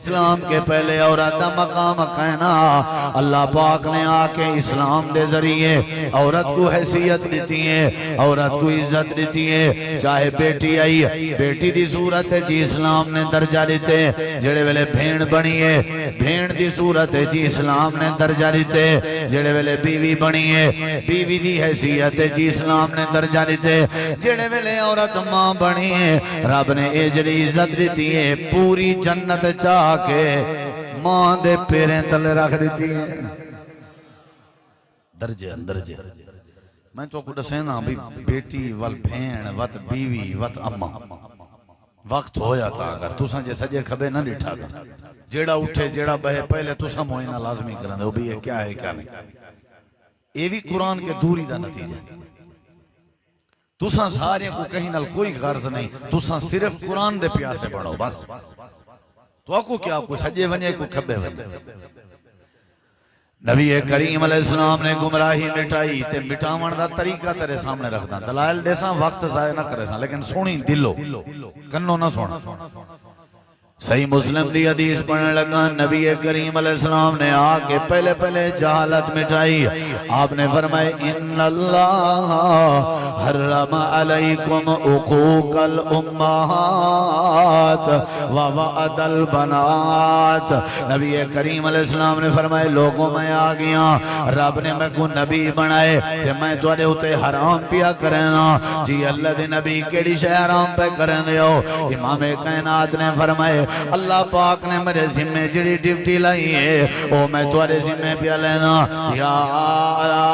इस्लाम के पहले औरत का मकाम कहना अल्लाह पाक ने आके इस्लाम दे जरिए औरत को हैसियत दी है, औरत को इज्जत दी है। चाहे बेटी आई, बेटी दी सूरत जी इस्लाम ने दर्जा दिते। जेड़े वेले भेड़ बनी है, भेड़ दी सूरत जी इस्लाम ने दर्जा दिते। जेड़े वेले बीवी बनी है, बीवी दी हैसियत जी इस्लाम ने दर्जा दिते। जेड़े वेले औरत मां बनी है, रब ने ये जड़ी इज्जत दी है, पूरी जन्नत चाह के मां दे पैरें तले रख दी है। दर्जे दर्जे मैं तो को दसेना भी बेटी वल भेण वत बीवी वत अम्मा वक्त होया था। अगर तुसा जे सजे खबे ना डिठा था, जेड़ा उठे जेड़ा बहे पहले तुसा मोइना लाजमी करन दो भी ये क्या है क्या नहीं। ये भी कुरान के दूरी दा नतीजा। तुसा सारे को कहीं नाल कोई गर्ज नहीं, तुसा सिर्फ कुरान दे प्यासे पढ़ो बस। तो आपको क्या को सजे वने को खबे वने। नबी करीम अलैहिस्सलाम ने गुमराही मिटाई ते मिटावण दा तरीका तेरे सामने रखदा। दलाइल देसा वक्त जाया ना करे सा, लेकिन सुनी दिलो कन्नो ना सुन। सही मुस्लिम दी हदीस पढ़ने लगा, नबी करीम अलैहिस्सलाम ने आके पहले पहले जहालत मिटाई। आपने फरमाया इन्नल्लाह हर्रम अलैकुम उकूकल उम्माहात व वअदल बनात। नबी करीम अलैहिस्सलाम ने फरमाया लोगों मैं आ गया, रब ने मैं को नबी बनाए ते मैं तुहाडे उते हराम पिया करना जी। अल्लाह दे नबी केड़ी शय हराम पे करन दियो। इमाम कायनात ने फरमाया अल्लाह पाक ने मेरे जिम्मे जिहड़ी ड्यूटी लाई है ओ मैं तुहाडे जिम्मे पिया लेना। या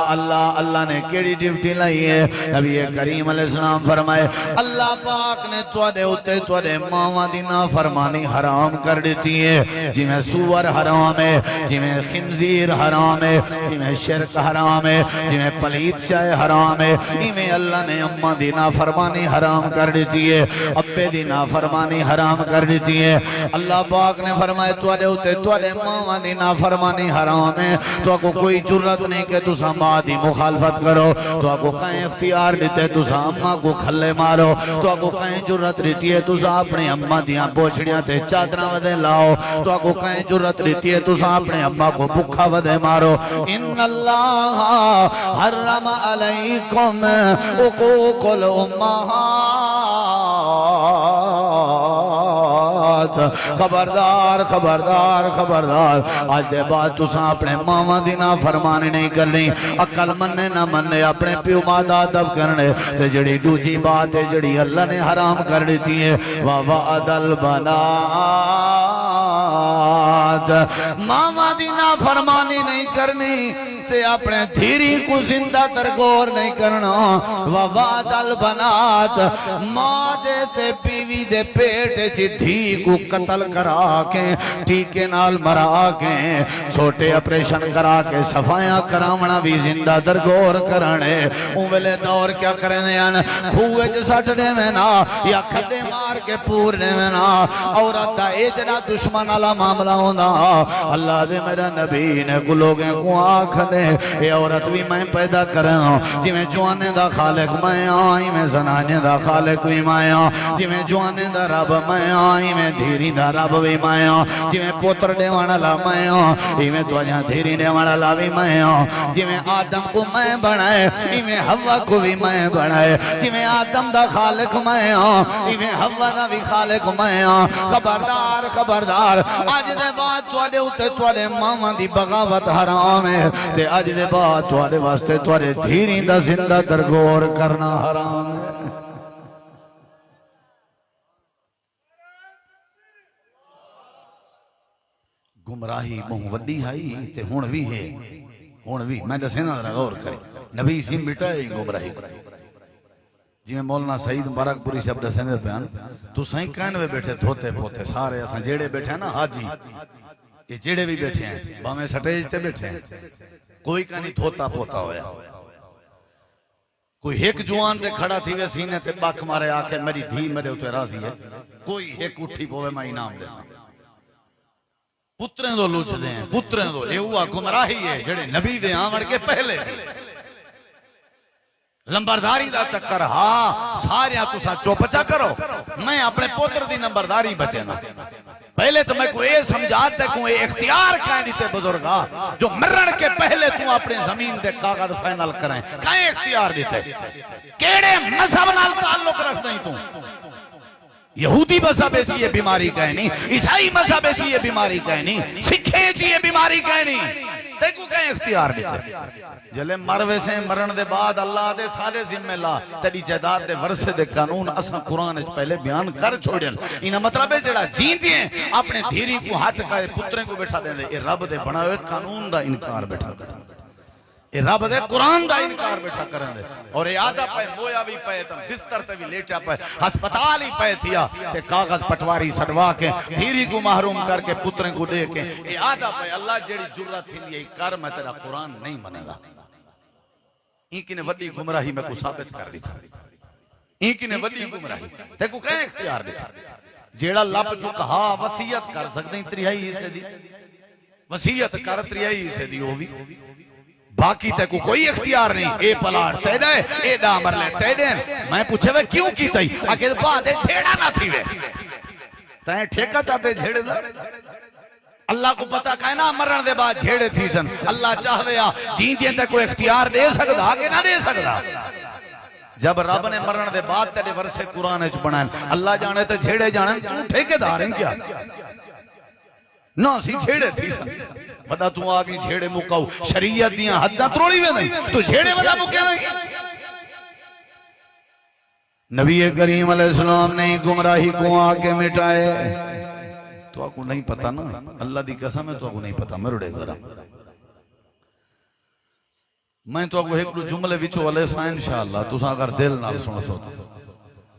अल्लाह, अल्लाह ने केड़ी ड्यूटी लाई है। नबी करीम अलैहिस्सलाम फरमाए अल्लाह पाक ने तुहाडे उते तुहाडे मावां दी नाफरमानी हराम कर दी है। जिवें सूअर हराम है, जिवें खिंजीर हराम है, जिवें शिरक हराम है, जिवें पलीत शाय हराम है, इवें अल्लाह ने अम्मा दी नाफरमानी हराम कर दी है, अब्बे दी नाफरमानी हराम कर दी है। अल्लाह पाक ने फरमाया तुहाडे उते तुहाडे मावां दी नाफरमानी हराम है। तो को कोई जुर्रत नहीं कि तुसा मां दी मुखालफत करो। तो को कहीं इख्तियार दिते तुसा अम्मा को खल्ले मारो। तो को कहीं जुर्रत दी है तुसा अपनी अम्मा दियां बोछड़ियां ते चादरां वदे लाओ। तो को कहीं जुर्रत दी है तुसा अपने अम्मा को भुखा वदे मारो। इन्नल्लाह हर्रम अलैकुम उकूकुल उम्माहात। खबरदार खबरदार खबरदार, आज दे बाद तुसा अपने मावां दी नाफरमानी नहीं करनी। अकल मन्ने ना मन्ने अपने प्यो मां दा अदब करने। ते जेड़ी दूजी बात है जेड़ी अल्लाह ने हराम कर दी है वा वअदल बनात। मावां दी नाफरमानी नहीं करनी ते अपने धीरी को जिंदा तरगोर नहीं करना। वा वअदल बनात, मां दे ते बीवी दे पेट च धी को कत्ल करा के टीके नाल मरा के छोटे ऑपरेशन करा के सफाया करावना भी जिंदा दरगोर करने। उवेले दौर क्या करने खूह च सट देवे ना या खड्डे मार के पूर देवे ना। औरत दा ए जड़ा दुश्मन वाला मामला होंदा अल्लाह दे मेरा नबी ने को लोगों को आखने ये औरत भी मैं पैदा करा। जिवें जवाने दा खालिक मैं आई मैं जनाने दा खालिक भी मैं। जिवें जवाने दा रब मैं आई मैं धीरी दा रब भी मैं। जिवें पुत्र देवण वाला मैं इवें तुहाडियां धीरी देवण वाला भी मैं। जिवें आदम को मैं बनाए इवें हवा को भी मैं बनाए। जिवें आदम दा खालिक मैं इवें हवा दा भी खालिक मैं। खबरदार खबरदार, अज दे बाद तुहाडे उत्ते तुहाडे मावां दी बगावत हराम है ते अज दे बाद तुहाडे वास्ते तुहाडे धीरी दा जिंदा दरगोर करना हराम है। गुमराही मुंह वड्डी आई ते हुण भी है। हुण भी मैं दसे ना गौर करे नबी सी मिटाए गुमराही। जिवें मौलाना सईद मुबारकपुरी साहब दसेंदे बयान तू सही कहने में बैठे धोते पोते सारे असां जेड़े बैठे ना हाजी ये जेड़े भी बैठे हैं भावें स्टेज ते बैठे हैं कोई का नहीं धोता पोता होया। कोई एक जुआन ते खड़ा थी वे सीने ते बख मारे आके मेरी धी मेरे उते राजी है। कोई एक उठी पोवे मैं इनाम देसा। पुत्रें दो लुचदे हैं पुत्रें दो ये हुआ गुमराही है जेड़े नबी दे आवन के पहले लंबरदारी दा चक्कर। हाँ सारे तुसा चुप चा करो मैं अपने पुत्र दी नंबरदारी बचे ना। पहले तो मैं को ये समझाते को ये इख्तियार कह दीते बुजुर्गा जो मरण के पहले तू अपने जमीन दे कागज फाइनल करें कहीं इख्तियार दीते केड़े मजहब नाल ताल्लुक रख नहीं तू यहूदी मजहब ऐसी ये बीमारी कहनी ईसाई मजहब ऐसी ये बीमारी कहनी सिखे जी ये बीमारी कहनी देखो कहीं इख्तियार दीते जले मरवे से मरण दे बाद अल्लाह दे सारे जिम्मे ला तेरी जायदाद दे वरसे दे कानून असा कुरान च पहले बयान कर छोड़न इना मतलब है जेड़ा जींदे अपने धीरी को हट के पुत्रे को बैठा देंदे ये रब दे बनाए कानून दा इनकार बैठा कर ये रब दे कुरान दा इनकार बैठा करन और ये आधा पे मोया भी पे तम बिस्तर ते भी लेटा पे अस्पताल ही पे थिया ते कागज पटवारी सड़वा के धीरी को महरूम करके पुत्रे को दे के ये आधा पे अल्लाह जेड़ी जुर्रत थींदी है कर मैं तेरा कुरान नहीं मानेगा इनकी ने वड्डी गुमराही में को साबित कर दिखा इनकी ने वड्डी गुमराही ते को कह इख्तियार दिखा जेड़ा लब जो कहा वसीयत कर सकदे 3/4 हिस्से दी वसीयत कर 3/4 हिस्से दी वो भी बाकी ते को कोई इख्तियार नहीं ए पलाट ते दे ए डामर ले ते दे मैं पूछे वे क्यों की तई आके बाद छेड़ा ना थी वे तै ठेका चाहते छेड़े दा अल्लाह को पता कहना मरण दे बाद छेड़े थी सन अल्लाह चाहवे आ जींदे ते कोई इख्तियार दे सकदा के ना दे सकदा जब रब ने मरण दे बाद तेरे वर्षे कुरान च बनाए अल्लाह जाने ते छेड़े जाने तू ठेकेदार है क्या ना सी छेड़े थी सन बता तू आ गई छेड़े मुकाऊ शरीयत दियां हद्दां त्रोड़ी वे नहीं तू छेड़े वाला मुके नहीं नबी करीम अलैहिस्सलाम ने गुमराही को आके मिटाए तो आपको नहीं पता ना अल्लाह दी कसम है तो आपको नहीं पता मरुड़े जरा मैं तो आपको एक जुमले विचो वाले सा इंशाअल्लाह तुसा अगर दिल नाल सुन सो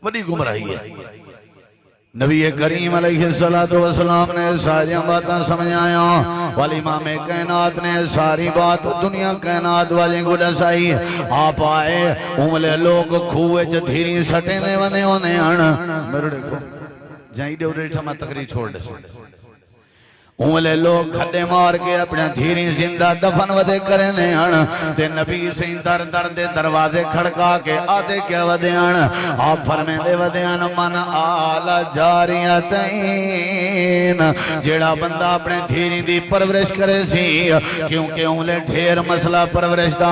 बड़ी गुमराही है नबी करीम अलैहिस्सलातु वस्सलाम ने सारी बातें समझाया वाली इमाम कायनात ने सारी बात दुनिया कायनात वाले को दसाई आप आए उमले लोग खूह च धीरी सटे ने वने होने अण मेरे देखो जाई दे उरे ठमा तकरी छोड़ दे उमले लोग खड्डे मार के अपना धीरी जिंदा दफन वदे करने अण ते नबी से दर दर दे दरवाजे खड़का के आदे क्या वदे अण आप फरमांदे वदे अण मन आला जारियतैन जेड़ा बंदा अपने धीरी दी परवरिश करे सी क्योंकि उमले ढेर मसला परवरिश दा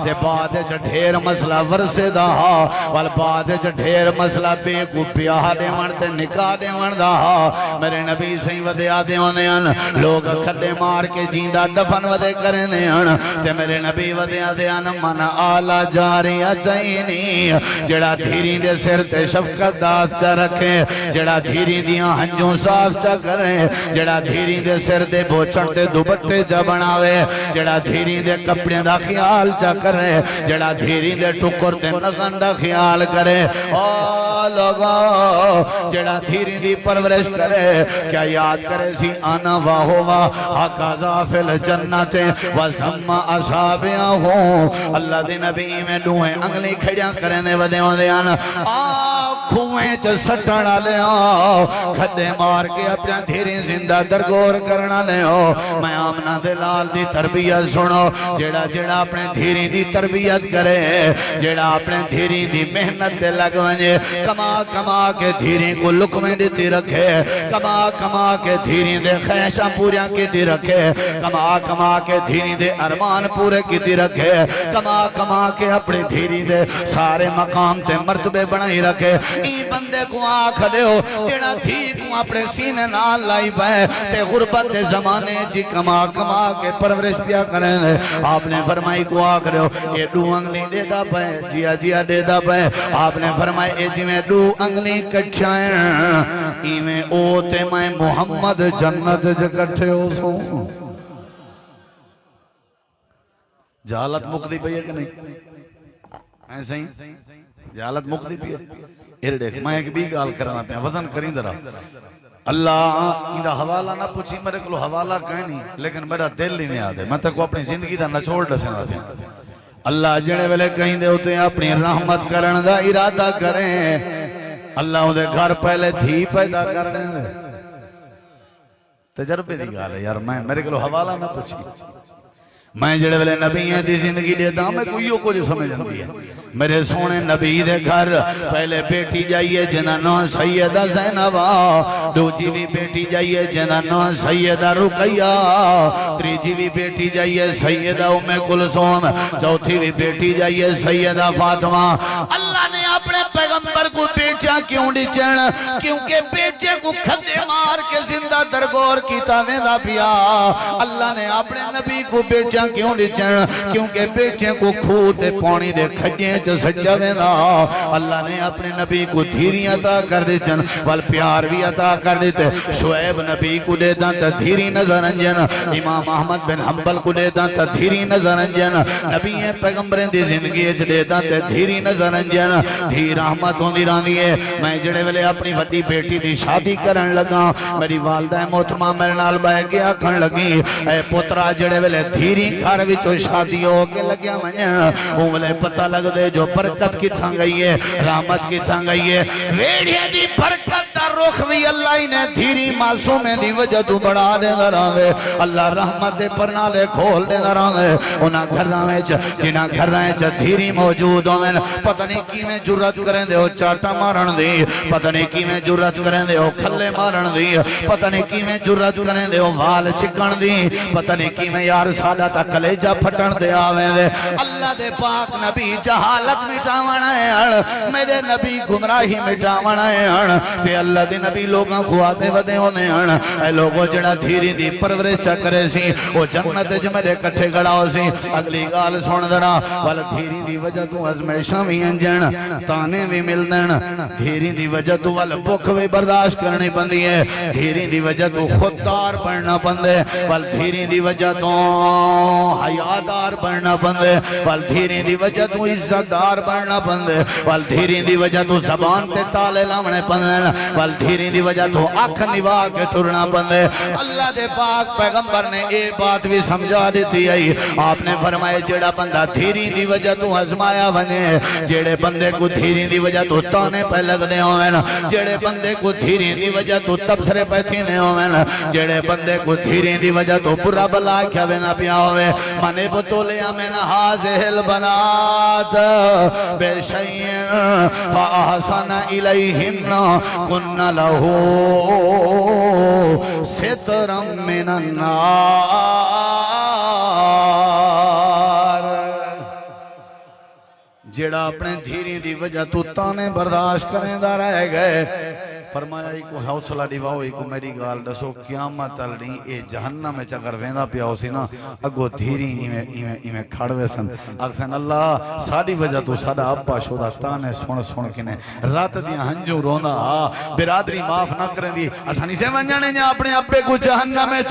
ते बाद च ढेर मसला वरसे दा वल बाद च ढेर मसला बेकू ब्याह देवण ते निकाह देवण दा मेरे नबी सही वदे आदे होने लोग खड्डे मार के जींदा दफन वदे करने ते मेरे नबी वदे आदे मन आला जारियतैनी जेड़ा धीरी दे सिर ते शफकत दात च रखे जेड़ा धीरी दियां हंजू साफ च करे जेड़ा धीरी दे सिर ते बोचण ते दुपट्टे च बनावे जेड़ा धीरी दे कपड़े दा ख्याल च करे जेड़ा धीरी दे टुकर ते नगन दा ख्याल करे ओ लोगो जेड़ा धीरी दी परवरिश करे क्या याद करे सी आना वाहुवा हकाजा फिल जन्नत व सम्मा असाबियाहु अल्लाह दे नबी में दुए अंगली खड़ियां करने वदे होंदे हन आ खूहे च सटण वाले खड्डे मार के अपना धीरे जिंदा दरगोर करन वाले मैं आमना दे लाल दी तरबियत सुनो जेड़ा जेड़ा अपने धीरे दी तरबियत करे जेड़ा अपने धीरे दी मेहनत दे लग वने कमा कमा के धीरे को लुकमे देती रखे कमा कमा के धीरे दे ख्वाहिशां पूरियां कीती रखे कमा कमा के धीरे दे अरमान पूरे कीती रखे कमा कमा के अपने धीरे दे सारे मकाम ते मर्तबे बनाई रखे ई बंदे को आख दियो जेड़ा धी को अपने सीने नाल लाई पे ते गुरबत दे जमाने जी कमा कमा के परवरिश पिया करे आपने फरमाई को आख दियो ये दू अंगली देदा पे जिया जिया देदा पे आपने फरमाई ए जिवें दू अंगली कछाए इवें ओ ते मैं मोहम्मद जन्नत च इकट्ठे हो सो जहालत मुकदी पई है कि नहीं ऐसे ही जहालत मुकदी पई है इरे देख मैं एक भी गाल करना पे वजन करी जरा अल्लाह इंदा हवाला ना पूछी मेरे को हवाला कह नहीं लेकिन मेरा दिल ही नहीं आदे मैं तेको अपनी जिंदगी दा नचोड़ दसना पे अल्लाह जेड़े वेले कहिंदे उते अपनी रहमत करन दा इरादा करे अल्लाह उदे घर पहले थी पैदा कर दे तजर्बे दी गाल है यार मैं मेरे को हवाला ना पूछी मैं जेड़े वेले नबियां दी जिंदगी देता मैं कोई कुछ समझ आती है। मेरे सोने नबी दे घर पहले बेटी जाइए जिन्हां नाम सैयदा ज़ैनबा, दूजी भी बेटी जाइए जिन्हां नाम सैयदा रुकैया, तीजी भी बेटी जाइए सैयदा उम्मे कुलसूम, चौथी भी बेटी जाइए सैयदा फातिमा। अल्लाह ने अपने पैगंबर को बेटियां क्यों दिचण? क्योंकि बेटे को खद्दे मार के जिंदा दरगोर कीता वेंदा पिया। अल्लाह ने अपने नबी को बेटियां क्यों दिचण? क्योंकि बेटे को खूह ते पानी दे खड्डे च सज्जा वेंदा। अल्लाह ने अपने नबी को धीरी अता कर दिचन, वल प्यार भी अता कर दिते। शुएब नबी को देदा त धीरी नजर अंजन, इमाम अहमद बिन हंबल को देदा त धीरी नजर अंजन, नबी पैगंबरें दी जिंदगी च देदा त धीरी नजर अंजन। धी रहमत होंदी रहंदी है। मैं जेड़े वेले अपनी वड्डी बेटी दी शादी करन लगा, मेरी वालदा मोहतरमा मेरे नाल बैठ के आखन लगी, ए पुत्रा जेड़े वेले धीरी घर विचों शादी हो के लगया वजन, ओ वेले पता लगदे जो बरकत किथां गई है, रहमत किथां गई है। वेड़िया दी बरकत दा रुख भी अल्लाह ने धीरी मासूमे दी वजह तू बढ़ा देंदा रहे। अल्लाह रहमत दे परनाले खोल देंदा रहे। उन्हां घरां विच जिन्हां घरां विच धीरी मौजूद होवन, पता नहीं किवें जुर्रत करेंदे हो चाटा मारन दी, पता नहीं किवें जुर्रत करेंदे हो खल्ले मारन दी, पता नहीं किवें जुर्रत करेंदे हो वाल चिकन दी, पता नहीं किवें यार साडा ता कलेजा फटण ते आवेंदे। अल्लाह दे पाक नबी जहालत मिटावण आए, मेरे नबी गुमराही मिटावण आए ते अल्लाह दे नबी लोगां को आते वदे होने हन। ए लोगो जेड़ा धीरी दी परवरिश करे सी ओ जन्नत च मेरे इकट्ठे खड़ा हो सी। अगली गाल सुन जरा, वल धीरी दी वजह तू अजमाइशां भी अंजण, ताने भी मिलदन, धीरी दी वजह तू वल भुख भी बर्दाश्त करनी पंदी है, धीरी दी वजह तू खुददार बनना पंदे, वल धीरी दी वजह तो हयादार बनना पंदे, वल धीरी दी वजह तू इज्जतदार बनना पंदे, वल धीरी दी वजह तू जबान ते ताले लावने पंदे, वल धीरी दी वजह तू अख निभा के टुरना पंदे। अल्लाह दे पाक पैगंबर ने ये बात भी समझा दी है। आपने फरमाया जेड़ा बंदा धीरी दी वजह तू आजमाया बने, जेड़े बंदे को धीरी दी वजह तू ताने पे लगदे होवन, जेड़े बंदे को धीरी दी वजह तू तबसरे पे थीने होवन, जेड़े बंदे को धीरी दी वजह तू बुरा भला आख्या ना पिया होवे, मने बतौलिया में हाजिल बनात बेशैइन फअहसन इलैहिन्ना कुन्ना लहू सितरम मिनन नार। जेड़ा अपने धीरी दी वजह तू ताने बर्दाश्त करेंदा रह गए, फरमाया को हौसला दिवाओ, को मेरी गाल दसो क़यामत तलनी ए जहन्नम में अगर वेंदा पिया होसी ना, अगो धीरी इवें इवें इवें खड़वे सन, अक्सन अल्लाह साडी वजह तो साडा अब्बा शोदा ताने सुन सुन के ने रात दी हंजू रोंदा, बिरादरी माफ ना करेंदी, असा नहीं से वंजणे जा अपने अब्बे को जहन्नम में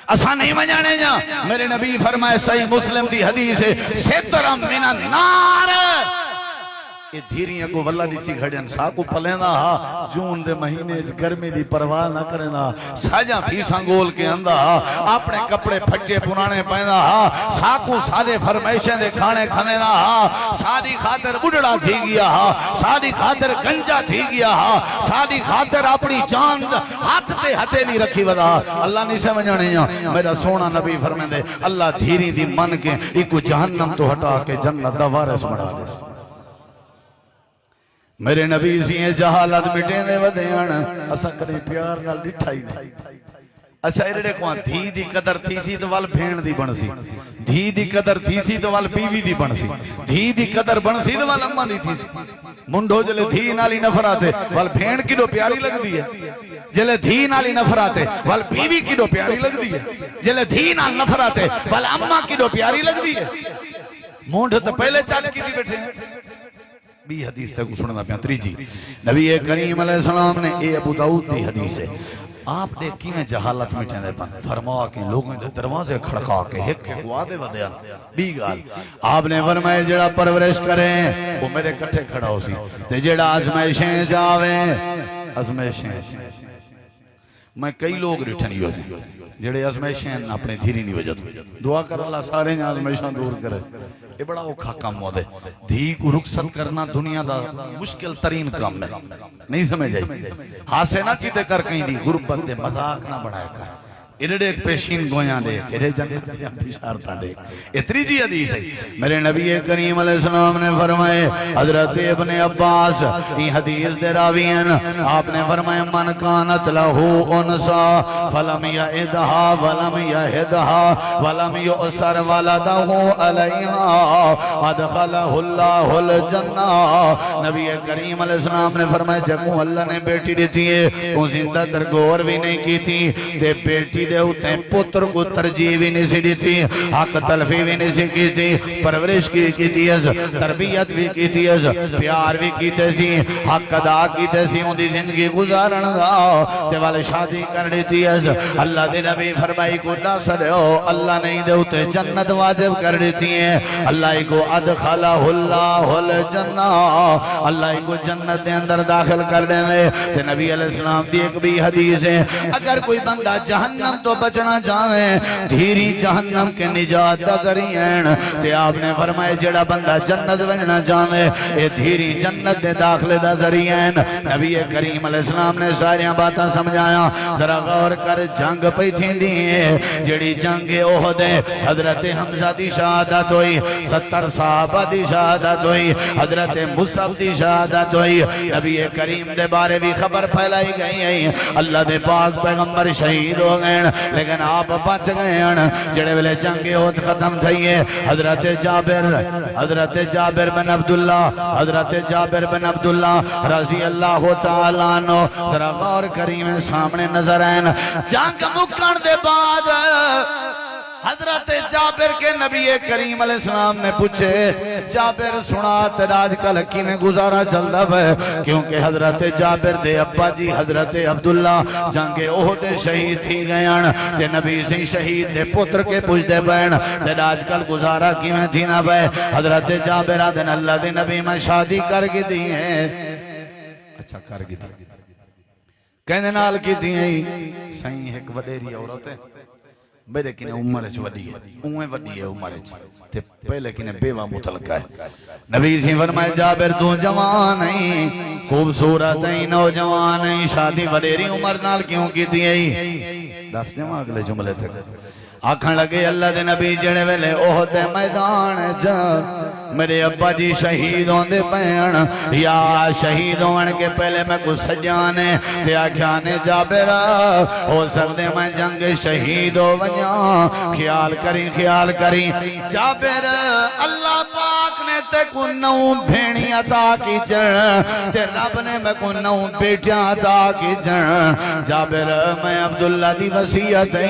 असा नहीं वंजणे जा। मेरे नबी फरमाए सही मुस्लिम दी हदीस है, सितरम मिनन नार, ये धीरियां को वल्ला दी खड़न साकू पलेंदा हा, जून दे महीने च गर्मी दी परवाह ना करेंदा, साजा फीसा गोल के आंदा, अपने कपड़े फटे पुराने पहनदा हा, साकू सारे फरमाइशें दे खाने खानेदा हा, सादी खातिर बुढ़ड़ा थी गया हा, सादी खातिर गंजा थी गया हा, सादी खातिर अपनी जान हाथ ते हथेली रखी वदा। अल्लाह नहीं समझणे जा, मेरा सोना नबी फरमांदे अल्लाह धीरी दी मन के इको जहन्नम तो हटा के जन्नत दा वारिस बना दे। मेरे नबी सी जहालत मिटेंदे वदेण, असा कदे प्यार नाल डिठा ही नहीं। अच्छा एड़े को धी दी कदर थी सी तो वल भेण दी बनसी, धी दी कदर थी सी तो वल बीवी दी बनसी, धी दी कदर बनसी तो वल अम्मा दी थी सी। मुंडो जले धी नाली नफरत है वल भेण किडो प्यारी लगदी है, जले धी नाली नफरत है वल बीवी किडो प्यारी लगदी है, जले धी नाल नफरत है वल अम्मा किडो प्यारी लगदी है। मुंड तो पहले चटकी दी बैठे बी हदीस तक सुनना पिया। त्रीजी नबी करीम अलैहिस्सलाम ने ए अबू दाऊद दी हदीस है, आपने किवें जहालत मिटांदे पन फरमा के लोगों दे दरवाजे खड़का के हिक वादे वदया। बी गाल आपने फरमाया जेड़ा परवरिश करे वो मेरे इकट्ठे खड़ा होसी, ते जेड़ा आजमाइशें जावे आजमाइशें मैं कई लोग रिठन ही हो जेड़े आजमाइशें अपने धीरी नहीं वजह दुआ कर अल्लाह सारे आजमाइशें दूर करे। ये बड़ा औखा काम होता है, धी को रुखसत करना दुनिया का मुश्किल तरीन काम है, नहीं समझ आई। हासे ना किते कर कहीं दी गुरबत दे मजाक ना बनाया कर, इधर पेशीन गोया देख इधर जन्नत दी बिशारता देख इतनी जी हदीस है मेरे नबी करीम अलैहिस्सलाम ने फरमाए हजरत इब्ने अब्बास ये हदीस दे रावी हैं आपने फरमाया मन कानत लहू उनसा फलम यहदहा वलम यहदहा वलम युसर वलदहु अलैहा अदखलहुल्लाहुल जन्ना नबी करीम अलैहिस्सलाम ने फरमाया जब अल्लाह ने बेटी दी है वो जिंदा दरगोर भी नहीं की थी ते बेटी दे उते पुत्र को तरजीह भी नहीं सी दी थी हक तलफी भी नहीं सी की थी परवरिश की थी तरबियत भी की थी प्यार भी कीते सी हक अदा कीते सी उनकी जिंदगी गुजारन दा ते वाले शादी कर दी थी अल्लाह दे नबी फरमाई को ना सदो अल्लाह ने दे उते जन्नत वाजिब कर दी थी अल्लाह को अदखलहुल्लाहुल जन्ना अल्लाह को जन्नत के अंदर दाखिल कर देने ते नबी अलैहि सलाम दी एक भी हदीस है अगर कोई बंदा जहन्नम तो बचना चाहे धीरी जहन्नम के निजात दा जरिया ते आपने फरमाया जेड़ा बंदा जन्नत बनना चाहे ये धीरी जन्नत दे दाखले दा जरिया नबी करीम अलैहिस्सलाम ने सारियां बातां समझाया जरा गौर कर जंग पई थींदी है जेड़ी जंग ओहद हजरत हमजा दी शहादत हुई 70 सहाबा दी शहादत हुई हजरत मुसअब दी शहादत हुई नबी करीम दे बारे भी खबर फैलाई गई है अल्लाह दे पाक पैगंबर शहीद हो गए लेकिन आप बच गए जेड़े वेले जंग ओहद खत्म थई है हजरत जाबिर बिन अब्दुल्ला रजी अल्लाह तआला अन्हु जरा गौर करीम सामने नजर आए जंग मुकण दे बाद हजरत जाबिर के नबी करीम अलैहिस्सलाम ने पूछे जाबिर सुना तेरा आजकल किवें गुजारा चलदा है क्योंकि हजरत जाबिर दे अब्बा जी हजरत अब्दुल्ला जंगे ओहद शहीद थी गए ते नबी से शहीद दे पुत्र के पूछदे पैन तेरा आजकल गुजारा किवें थी ना पे हजरत जाबिर आदन अल्लाह दे नबी मैं शादी कर के दी है अच्छा कर के दी कहने नाल की दी सही एक वडेरी औरत है मेरे किने उम्र च वडी है उम्र वडी है उम्र च ते पहले किने बेवा मुतलका है नबी सी फरमाए जाबिर तू जवान है खूबसूरत है नौजवान है शादी वडेरी उम्र नाल क्यों की थी दस देवा अगले जुमले तक आखन लगे अल्लाह दे नबी जेड़े वेले ओहद मैदान च मेरे अब्बा जी शहीद होंदे पैण या शहीद होने के पहले मैं कुछ सजाने ते आख्या ने जाबिर हो सकदे मैं जंग शहीद हो वजा ख्याल करी जाबिर अल्लाह पाक ने ते को नौ भेणी अता की ते रब ने मैं को नौ बेटियां अता की जाबिर मैं अब्दुल्ला दी वसीयत है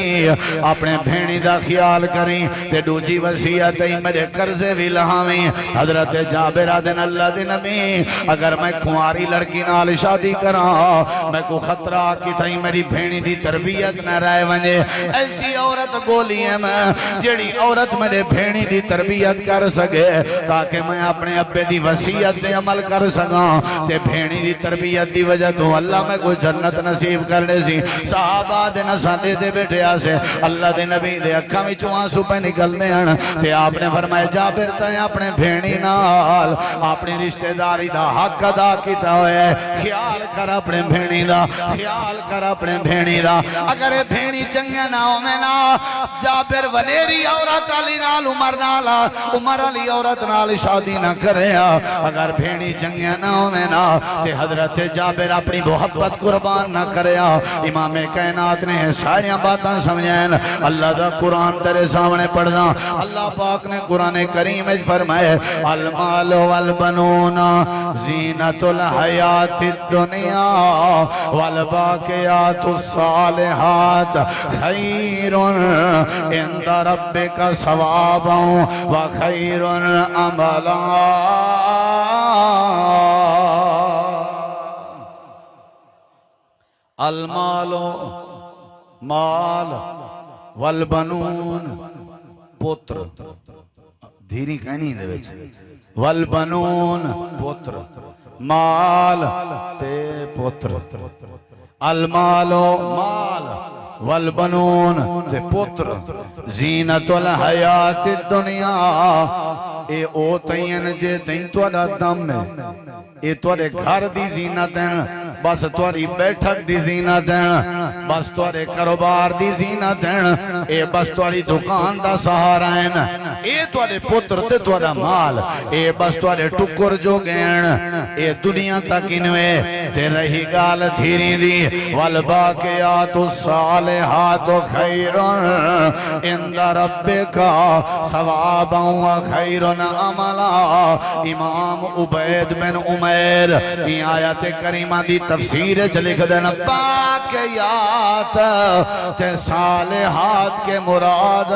अपने भेणी दा ख्याल करी ते दूजी वसीयत है मेरे कर्जे भी लहावी हजरत जाबिर दिन अल्लाह दे नबी अगर मैं कुंवारी लड़की नाल शादी करा मैं को खतरा कि थई मेरी भेणी दी तरबियत न रह वने ऐसी औरत गोली है मैं जेड़ी औरत मेरे भेणी दी तरबियत कर सके ताकि मैं अपने अब्बे दी वसीयत ते अमल कर सका ते भेणी दी तरबियत दी वजह तो अल्लाह मैं को जन्नत नसीब करने सी सहाबा दे नसाले दे बैठे आसे अल्लाह दे नबी दे अखां विचों आंसू पे निकलदे हन ते आपने फरमाया जाबिर तै अपने भेणी नाल अपनी रिश्तेदारी दा हक अदा कीता होया ख्याल कर अपने भेणी दा अगर भेणी चंगा ना होवे ना जाबिर वनेरी औरत अली नाल उमर अली औरत नाल शादी ना करे अगर भेणी चंगा ना होवे ना ते हजरत जाबिर अपनी मोहब्बत कुर्बान ना करे इमाम कायनात ने सारियां बातां समझान अल्लाह दा कुरान तेरे सामने पढ़ना अल्लाह पाक ने कुरान करीम में फरमाया अल माल वल बनूना जीनतुल हयातिद दुनिया वल बाकियातुस सालिहात खैरुन इंदा रब्बिका सवाबन व खैरुन अमला अल मालो माल वल बनून पुत्र धीरी कहनी दे विच वल बनून पुत्र माल ते पुत्र अल मालो माल वल बनून ते पुत्र जीनतुल हयातिद दुनिया ए ओ तयन जे तई तोड़ा दम है ए तोड़े घर दी जीनत है बस तोड़ी बैठक दी जीनत है बस तुहाडे कारोबार दी ज़ीनत हैं, ए बस तुहाडी दुकान दा सहारा हैं, ए तुहाडे पुत्र ते तुहाडा माल, ए बस तुहाडे टुकर जो गैन, ए दुनिया तक इनवे ते रही गाल धीरी दी वल बाक़ियातुस सालिहातु खैरुन इंदा रब्बिका सवाबन व खैरुन अमला। इमाम उबैद बिन उमैर ये आयत करीमा दी तफसीर च लिख देन बाक़ियात ते सालिहात के मुराद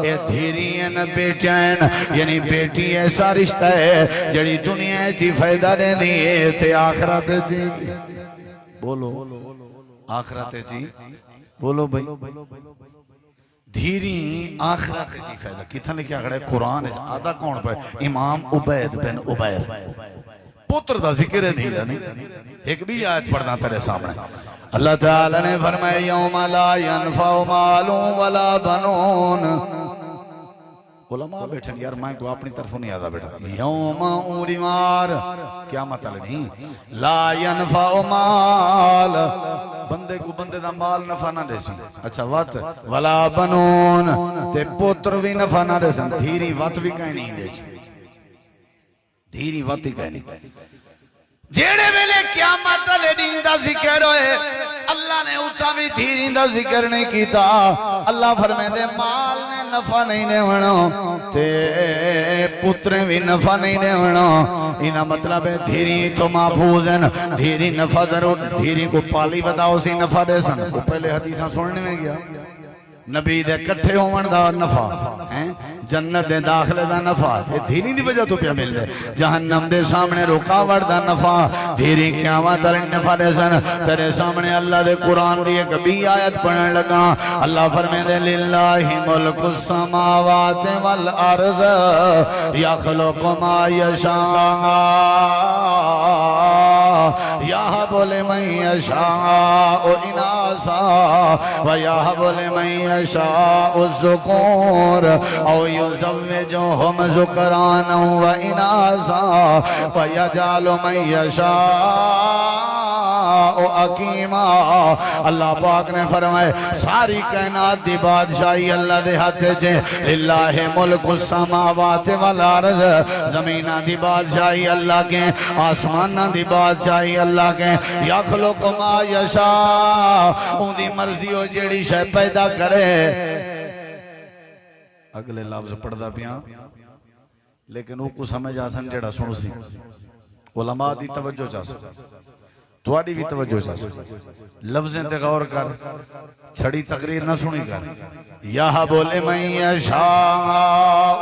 ए धीरियन बेटियन यानी बेटी ऐसा रिश्ता है जड़ी दुनिया च फायदा देनी है ते आखिरत जी बोलो आखिरत जी बोलो भाई धीरी आखिरत जी फायदा कितना लिखा खड़ा है कुरान है आधा कौन पे इमाम उबैद बिन उबैर पुत्र दा जिक्र है धीरा नहीं एक भी आयत पढ़ना तेरे सामने अल्लाह ताला ने फरमाया यौमा ला यनफउ मालुन वला बनून उलमा बैठे यार मैं को अपनी तरफ नहीं आता बेटा यौमा उड़ी मार क्या मतलब नहीं ला यनफउ माल बंदे को बंदे दा माल नफा ना देसी अच्छा वत वला बनून ते पुत्र भी नफा ना देसन धीरी वत भी कहीं नहीं दे धीरी वत ही कहीं नहीं जेड़े वेले क़यामत वाले दिन दा जिक्र होए अल्लाह ने उता भी धीरी दा जिक्र नहीं कीता अल्लाह फरमांदे माल ने नफा नहीं देवणो ते पुत्र भी नफा नहीं देवणो इना मतलब है धीरी तो महफूज है धीरी नफा जरूर धीरी को पाली बताओ सी नफा दे सन वो पहले हदीसा सुनने में गया नबी दे इकट्ठे होवन दा नफा हैं जन्नत दे दाखले दा नफा ये धीरी दी वजह तो पिया मिल दे जहन्नम दे सामने रुकावट दा नफा धीरी क़यामत वाले नफा दे सन तेरे सामने अल्लाह दे कुरान दी एक भी आयत पढ़न लगा अल्लाह फरमांदे लिल्लाहि मुल्कुस समावाति वल अर्ज़ यखलुकु मा यशा यहबु लिमन यशाउ इनासा व यहबु लिमन यशाउ ज़ुकूर औ युज़व्विजुहुम ज़ुकराना व इनासा व यजअलु मन यशाउ अकीमा। अल्लाह पाक ने फरमाए सारी कायनात दी बादशाही अल्लाह दे हाथ च लिल्लाहि मुल्कुस समावाति वल अर्ज़ ज़मीना दी बादशाही अल्लाह के आसमाना दी बादशाही अल्लाह के यखलुकु मा यशा उनकी मर्जी हो जेड़ी शय पैदा करे अगले लफ्ज पढ़दा पिया लेकिन वो समझ आसन जेड़ा सुन सी उलमा दी तवज्जो चासो तुहाडी भी तवज्जो चासो लफ्ज़ें ते गौर कर छड़ी तकरीर ना सुनी कर यह बोले मैं यशा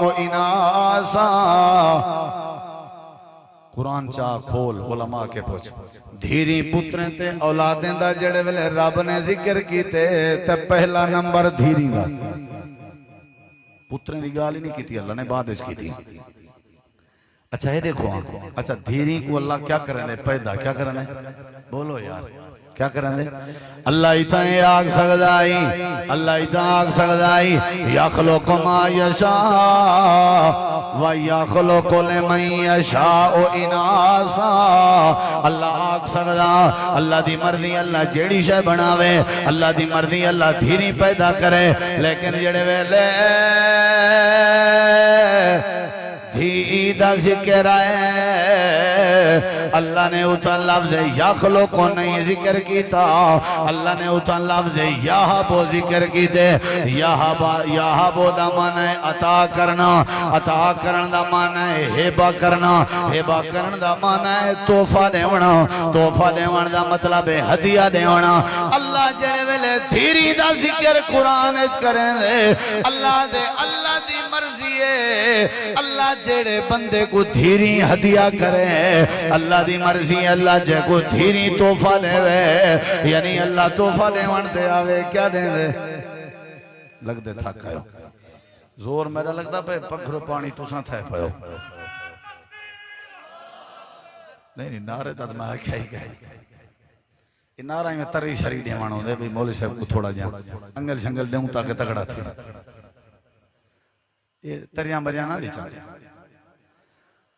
ओ इनासा कुरान चा खोल उलमा के पूछ धीरी पुत्रें ते औलादें दा जेड़े वेले रब ने जिक्र कीते ते पहला नंबर धीरी दा पुत्रें दी गाल ही नहीं कीती अल्लाह ने बाद विच कीती अच्छा ये देखो अच्छा धीरी को अल्लाह क्या करेंदे पैदा क्या करेंदे बोलो यार क्या करेंदे अल्लाह इतना आग सकदाई अल्लाह इतना आग सकदाई यखलुकु मा यशा व यखलुकु लिमन यशाउ इनासा अल्लाह आग सकदा अल्लाह दी मर्जी अल्लाह जेड़ी शय बनावे अल्लाह दी मर्जी अल्लाह धीरी पैदा करे लेकिन जेड़े वेले धी दा जिक्र है अल्लाह ने उता लफ्ज़ यखलुकु नहीं जिक्र कीता अल्लाह ने उता लफ्ज़ यहबु जिक्र कीते यहबु दा माना है अता करना अता करन दा माना है हिबा करना हिबा करन दा माना है तोहफा देवण दा मतलब है हदिया देवना अल्लाह जेड़े वेले धीरी दा जिक्र कुरान विच करेंदे अल्लाह दी मर्जी है अल्लाह जेड़े बंदे को धीरी हदिया करे अल्लाह दी मर्जी अल्लाह जे को धीरी तोहफा देवे यानी अल्लाह तोहफा देवन ते आवे क्या देवे लगदे थक आयो जोर मेरा लगदा पे पखरो पानी तुसा थे पयो नहीं नारे तद मैं आख्या ही गए नारा में तरी शरी देवण होंदे भी मौलवी साहब को थोड़ा जा अंगल शंगल देऊं ताकि तगड़ा थी ये तरिया मरिया ना ली चल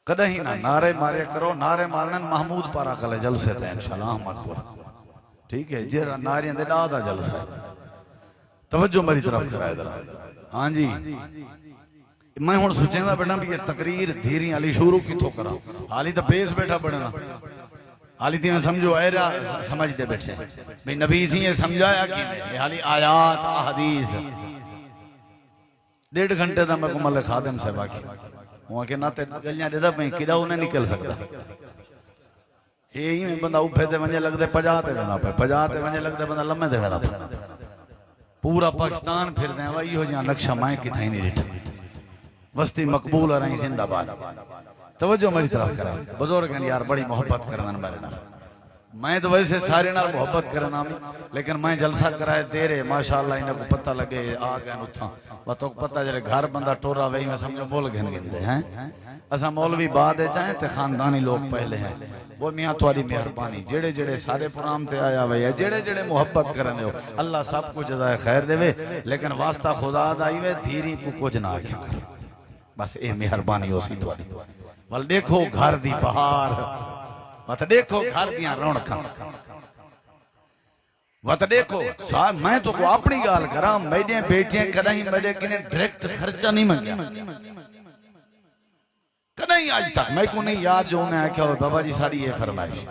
कदही ना नारे मारे करो नारे मारन महमूद पारा कले जलसे थे इंशाल्लाह अहमदपुर ठीक है जरा नारियां दे दा दा जलसा तवज्जो मेरी तरफ कराए जरा। हाँ जी मैं हुण सोचेंदा बेटा भी ये तकरीर धीरी वाली शुरू किथों करा, हाली तो बेस बैठा पढ़ना, हाली तो समझो ऐरा समझते बैठे भाई नबी सी ये समझाया कि हाली आयात हदीस 1.5 घंटे का मैं कुमल खादम से बाकी वहां के नाते गलियां देदा पे किदा उन्हें निकल सकता ये बंदा उफे ते वंजे लगदे 50 ते वेना पे 50 ते वंजे लगदे बंदा लम्मे ते वेना पे पूरा पाकिस्तान फिरदे वा इहो जिहा नक्शा मैं किथे नहीं डिठा। बस्ती मकबूल रही जिंदाबाद। तवज्जो मेरी तरफ करा बुजुर्ग यार बड़ी मोहब्बत करना मेरे नाल, मैं तो वैसे सारे नाल मोहब्बत करना लेकिन मैं जलसा कराए तेरे माशाअल्लाह इन्हें को पता लगे आ गए उठा वा तो पता जरे घर बंदा टोरा वही मैं समझो बोल गिन गिनते हैं असा मौलवी बाद चाहे ते खानदानी लोग पहले हैं वो मियाँ थोड़ी मेहरबानी जेड़े जेड़े सारे प्रोग्राम ते आया हुआ है जेड़े जेड़े मोहब्बत करने हो अल्लाह सब कुछ जज़ाए खैर देवे लेकिन वास्ता खुदा दा ही वे धीरी को कुछ ना आख्या कर बस ये मेहरबानी हो सी थोड़ी। वल देखो घर दी बहार मत देखो घर दियां रौनकां मत देखो मैं तो को अपनी गाल करा मेरे बेटियां कदई मेरे किने डायरेक्ट खर्चा नहीं मंगया कदई आज तक मैं को नहीं याद जो उन्हें आख्या हो बाबा जी साड़ी ये फरमाइश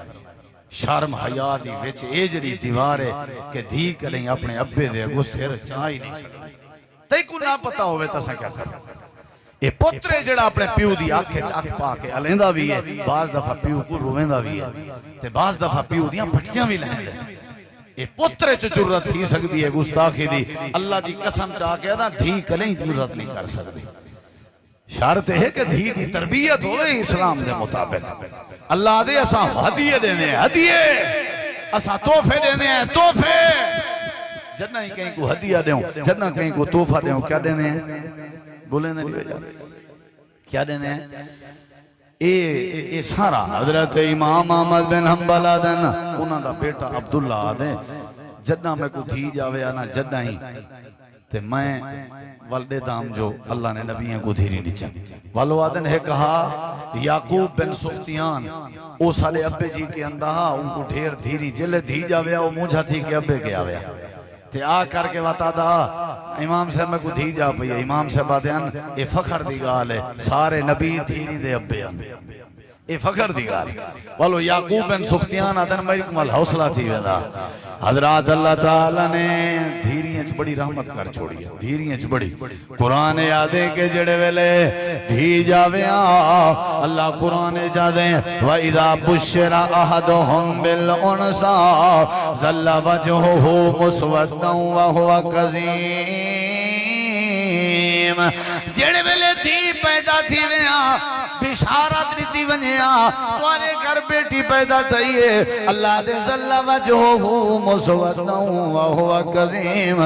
शर्म हया दी विच ए जड़ी दीवार है कि धी कदई अपने अब्बे दे अगो सिर चा ही नहीं सकदी तई को ना पता होवे तसा क्या कर ये पुत्रे जड़ा अपने प्यू दी आंखें च अख पा के हलेंदा भी है बाज दफा प्यू को रोवेंदा भी है ते बाज दफा प्यू दियां फटकियां भी लैंदा ये पुत्रे च जुर्रत थी सकदी है गुस्ताखी दी अल्लाह दी कसम चा के ना धी कले जुर्रत नहीं कर सकदी। शर्त है कि धी दी तरबियत होवे इस्लाम दे मुताबिक। अल्लाह दे असा हदिये देने हदिये असा तोहफे देने तोहफे जन्ना ही कहीं को हदिया देऊं जन्ना कहीं को तोहफा देऊं क्या देने बोले नहीं क्या देने हैं ये सारा हजरत इमाम अहमद बिन हंबल आदन उन्हां दा बेटा अब्दुल्ला आदे जद्दा मैं को धी जावे ना जद्दा ही ते मैं वल्दे दाम जो अल्लाह ने नबियों को धीरी नीचा वालो आदन है कहा याकूब बिन सुख्तियान ओ साले अब्बे जी के अंदहा उनको ढेर धीरी जिले धी जावे ओ मुझा थी के अब्बे के आवे ते आ करके बता दा इमाम साहब में को धी जा पई इमाम साहब आदन ये फखर दी गाल है सारे नबी धीरी दे अब्बे ये फखर दी गाल वालो याकूब बिन सुख्तियान आदन भाई कमल हौसला थी वेदा हजरत अल्लाह ताला ने धीरियां च बड़ी रहमत कर छोड़ी है धीरियां च बड़ी कुरान यादे के जड़े वेले धी जावे अल्लाह कुरान चादे व इदा बुशरा अहदुहुम बिल उनसा जल्ला वजहुहु मुसवद्दन व हुवा कज़ीम जेड़े वेले धी पैदा थी वेया बिशारत दी वन्या तोरे घर बेटी पैदा थई है अल्लाह दे जल्ला वजहुहु मुसवद्दन व हुवा कज़ीम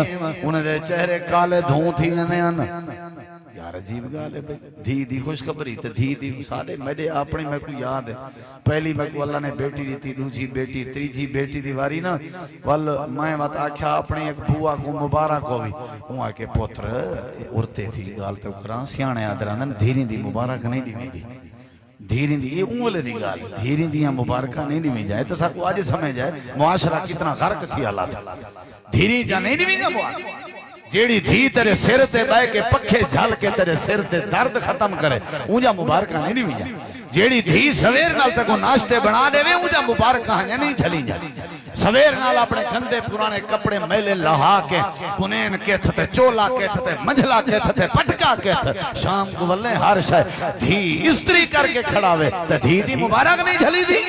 उनके चेहरे काले धूं थी वेंदे हन यार अजीब गाल है धी दी खुशखबरी ते धी दी साडे मेरे अपने मैं को याद है पहली मैं को अल्लाह ने बेटी दी थी दूजी बेटी तीजी बेटी दी वारी ना वल मैं मत आख्या अपने एक बुआ को मुबारक होवी उहा के पुत्र उरते थी गाल ते करा सियाणे आदरन धीरी दी मुबारक नहीं दीवी धीरी दी ये उंगले दी गाल धीरी दी मुबारक नहीं दीवी जाए तो साको आज समझ जाए मुआशरा कितना गर्क थी हालात धीरी जा नहीं दीवी जा मुबारक जेड़ी धी तेरे सिर ते बह के पखे झल के तेरे सिर ते दर्द खत्म करे ऊंजा मुबारक नहीं दी जा जेड़ी धी सवेर नाल तक नाश्ते बना देवे ऊंजा मुबारक नहीं झली जा सवेर नाल अपने गंदे पुराने कपड़े मैले लहा के पुनेन के थते चोला के थते मंझला के थते पटका के थते शाम को वल्ले हर शय धी इस्त्री करके खड़ावे ते धी दी मुबारक नहीं झली दी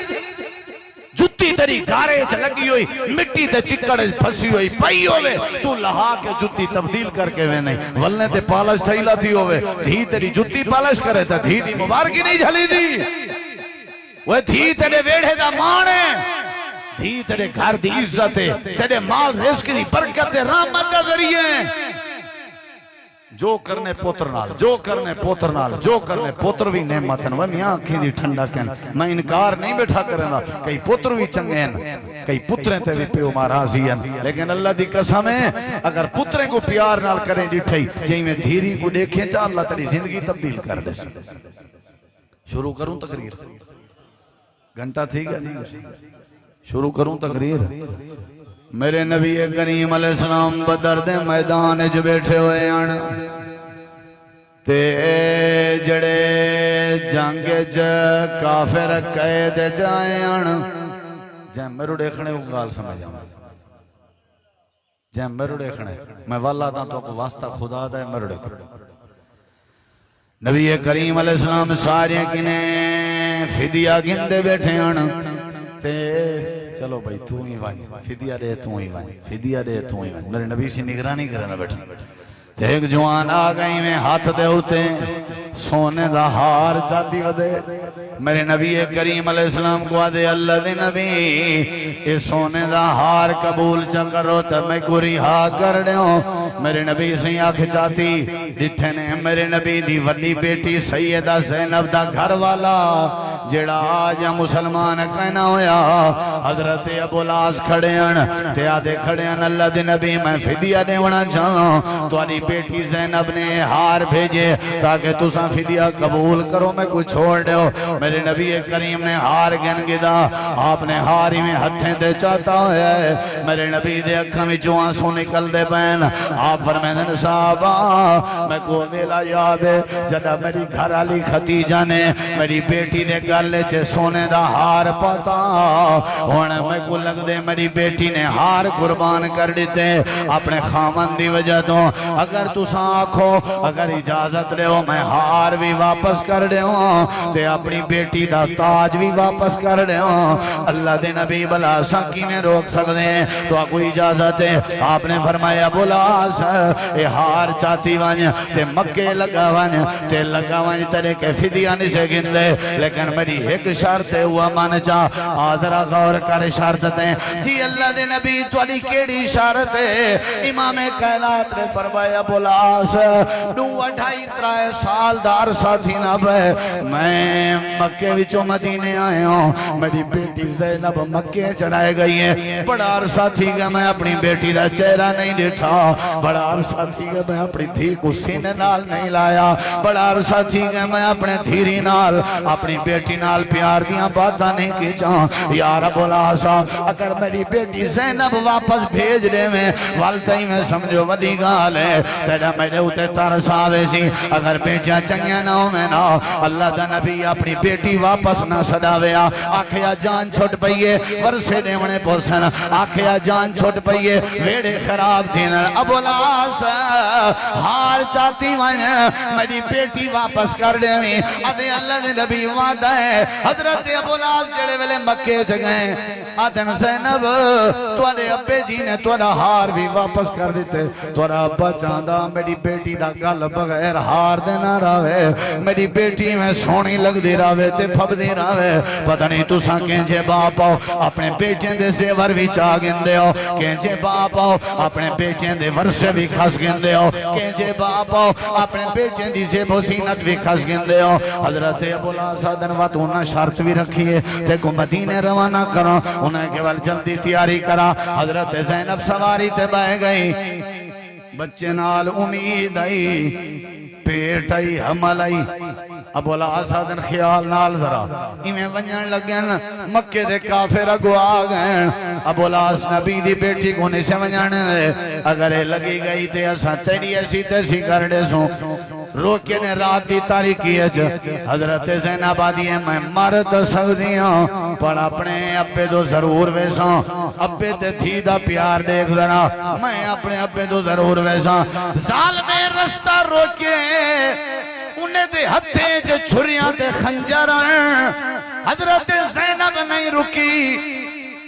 जुत्ती तेरी गारे च लगी हुई मिट्टी ते चिकड़ फसी हुई पई होवे तू लहा के जुत्ती तब्दील करके वे नहीं वलने ते पालिश थईला थी होवे धी तेरी जुत्ती पालिश करे ते धी दी मुबारकी नहीं झली दी वो धी तेरे वेढ़े दा मान है धी तेरे घर दी इज्जत है तेरे माल रिस्क दी बरकत है रहमत दा जरिए जो करने पुत्र नाल जो करने पुत्र नाल जो करने पुत्र भी नेमत व मियां अखी दी ठंडा कहन मैं इनकार नहीं बैठा करना कई पुत्र भी चंगे हैं कई पुत्रें ते भी प्यो महाराजी हैं लेकिन अल्लाह दी कसम है अगर पुत्रें को प्यार नाल करें डिठई जिवें धीरी को देखे चा अल्लाह तेरी जिंदगी तब्दील कर दे। शुरू करूं तकरीर घंटा ठीक है शुरू करूं तकरीर। मेरे नबी करीम अलैहिस्सलाम बदर दे मैदान च बैठे हुए हैं ते जड़े जंग च काफिर कैद जाए हैं। जै मेरू देखने को गाल समझ आऊं, जै मेरू देखने मैं वाला था तो वास्ता खुदा दा मेरू देख। नबी करीम अलैहिस्सलाम सारे किने फिदिया गिनदे बैठे हैं ते चलो भाई तू ही वन फिदिया दे, तू ही वन फिदिया दे, तू ही वन। मेरे नबी से निगरानी करना बैठे ते एक जवान आ गई में हाथ दे उते सोने दा हार चाती वदे। मेरे नबी करीम अलैहिस्सलाम को आदे अल्लाह दे नबी ये सोने दा हार कबूल च करो तो मैं गुरी हा कर दो। मेरे नबी से आंख चाती डिठे ने मेरे नबी दी वड्डी बेटी सैयदा ज़ैनब दा घर वाला जेड़ा आज मुसलमान कहना होया हजरत अबू लास खड़े हैं ते आदे खड़े हैं अल्लाह दे नबी मैं फिदिया देवना चाहां। तुम्हारी बेटी ज़ैनब ने हार भेजे ताकि तुसा फिदिया कबूल करो, मैं कुछ छोड़ दो। मेरे नबी करीम ने हार गिन गिदा, आपने हार में हथें ते चाहता है। मेरे नबी दे अखां विचों आंसू निकलदे पैन। आप फरमांदे ने साहबा मैं को वेला याद है जदा मेरी घर वाली खदीजा ने मेरी बेटी दे गले च सोने दा हार पाता। हुण मैं को लगदे मेरी बेटी ने हार कुर्बान कर दिते अपने खामन दी वजह तो। अगर तुसा आखो अगर इजाजत लो मैं हार भी वापस कर देवां ते अपनी बेटी दा ताज भी वापस कर देवां। अल्लाह दे नबी भला असां किवें रोक सकदे तो कोई इजाजत है। आपने फरमाया बुलास ए हार चाती वंज ते मक्के लगा वंज ते लगा वंज तेरे के फिदिया नहीं से गिनदे, लेकिन मेरी एक शर्त है हुआ मन चा आदरा गौर कर शर्त ते जी अल्लाह दे नबी तुहाडी केड़ी शर्त है। इमाम कायनात ने फरमाया बुलास 2-2.5 साल दार साथी ना पे मैं मक्के विचों मदीने आया हूं, मेरी बेटी ज़ैनब मक्के चढ़ाए गई है। बड़ा अरसा थी गया मैं अपनी बेटी का चेहरा नहीं देखा, बड़ा अरसा थी गया मैं अपनी धी को सीने नाल नहीं लाया, बड़ा अरसा थी गया मैं अपने धीरी नाल अपनी बेटी नाल प्यार दियां बातां नहीं कीचा। यार बुलासा अगर मेरी बेटी ज़ैनब वापस भेज दे में वाल तई में समझो वडी गाल है तेरा मेरे उते तरस आवे सी। अगर बेटियां चंगियां ना होवे ना अल्लाह दा नबी अपनी बेटी वापस ना सदावेया। आखिया जान छुट पईए वरसे देवने पोसन, आखिया जान छुट पईए वेड़े खराब थी न। अबुलास हार चाहती वन मेरी बेटी वापस कर देवी अदे अल्लाह दे नबी वादा है। हजरत अबुलास जेड़े वेले मक्के च गए आदम ज़ैनब तुहाडे अब्बे जी ने तुहाडा हार भी वापस कर दिते। तुहाडा अब्बा चाहंदा मेरी बेटी दा गल बगैर हार दे ना रहे, मेरी बेटी में सोहनी लगदी रहे ते फबदी रहे। पता नहीं तुसा केंजे बाप आओ अपने बेटियां दे जेवर भी चा गिंदे हो, केंजे बाप आओ अपने बेटियां दे वर्षे भी खस गिंदे हो, केंजे बाप आओ अपने बेटियां दी ज़ेबो ज़ीनत भी खस गिंदे हो। हजरत अबुलास दिन वत उन्हें शर्त भी रखी है ते को मदीने रवाना करो, उन्हें केवल जल्दी तैयारी करा। हजरत ज़ैनब सवारी ते बह गई, बच्चे नाल उम्मीद आई पेट आई हमल आई। अबुलास दिन ख्याल नाल जरा इवें वंजन लगन मक्के दे काफिर अगो आ गए। अबुलास नबी दी बेटी को नहीं से वंजन अगर लगी गई ते असा तेरी ऐसी तैसी कर दे सो। रोके ने रात दी तारीकी हजरत ज़ैनब आदि मैं मर तो सकती हूं पर अपने अब्बे तो जरूर वैसा, अब्बे ते थी दा प्यार देख देना मैं अपने अब्बे तो जरूर वैसा। ज़ालिमे रस्ता रोके उन्हें दे हथे च छुरियां ते खंजर। हजरत ज़ैनब नहीं रुकी,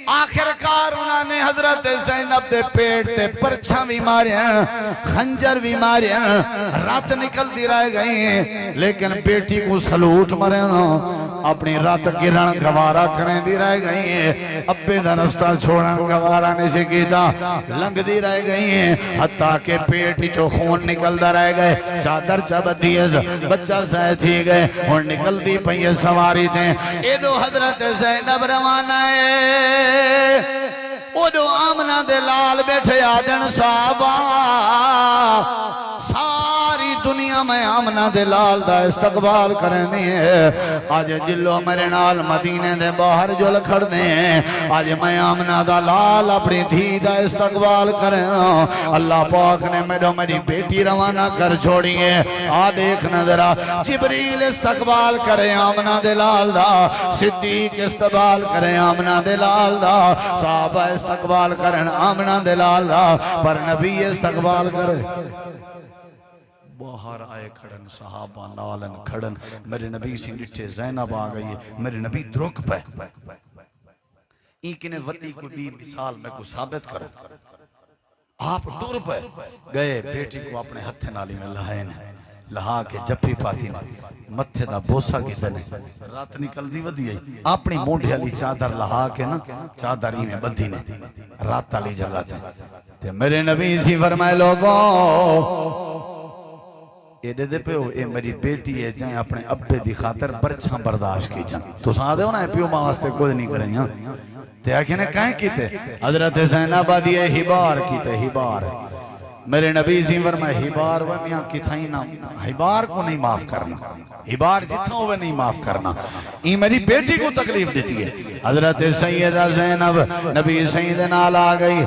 आखिरकार उन्होंने हजरत ज़ैनब दे पेट ते परछा भी मारिया खंजर भी मारिया, रात निकलती रह गई लेकिन बेटी को सलूट मरे ना अपनी रात किरण गवारा करें दी रह गई है। अब्बे दा रास्ता छोड़न गवारा नहीं से कीता, लंघदी रह गई है हत्ता के पेट चो खून निकलता रह गए। चादर चबदी है बच्चा सह थी गए हुण निकलती पई है सवारी ते। एदो हजरत ज़ैनब रवाना है उदो आमना दे लाल बैठे आदन साहबा सारी दुनिया गईयां मैं आमना दे लाल दा इस्तकबाल करनी है। आज जिलो मेरे नाल मदीने दे बाहर जुल खड़ने हैं। आज मैं आमना दा लाल अपनी धी दा इस्तकबाल करें। अल्लाह पाक ने मेरी बेटी रवाना कर छोड़ी है। आ देख नजरा जिब्रील इस्तकबाल करे आमना दे लाल दा, सिद्दीक इस्तकबाल करे आमना दे लाल दा, साहबा इस्तकबाल करन आमना दे लाल दा, पर नबी इस्तकबाल करे। बाहर आए खड़न सहाबा नालन खड़न, मेरे नबी से डिठे ज़ैनब आ गई है, मेरे नबी द्रुक पे इनकी ने वड्डी कोई मिसाल में को साबित करो। आप टुर पे गए, बेटी को अपने हथे नाली में लहाए ने, लहा के जप्पी पाती ने, मथे दा बोसा के दने, रात निकलदी वधी आई, अपनी मोढे वाली चादर लहा के ना चादर ही में बंधी ने रात वाली जगह ते मेरे नबी सी फरमाए लोगों ये दे पे ए मेरी बेटी है जाए अपने अब्बे दी खातर बरछा बर्दाश्त की जा तो सा दे ना प्यो मां वास्ते कुछ नहीं करेंगे ते आखे ने काहे कीते हजरत ज़ैनब दी हिबार कीते हिबार मेरे नबी सी फरमाए हिबार व मियां किथाई ना हिबार को नहीं माफ करना हिबार जितना होवे नहीं माफ करना ई मेरी बेटी को तकलीफ देती है हजरत सैयदा ज़ैनब नबी सैयद नाल आ गई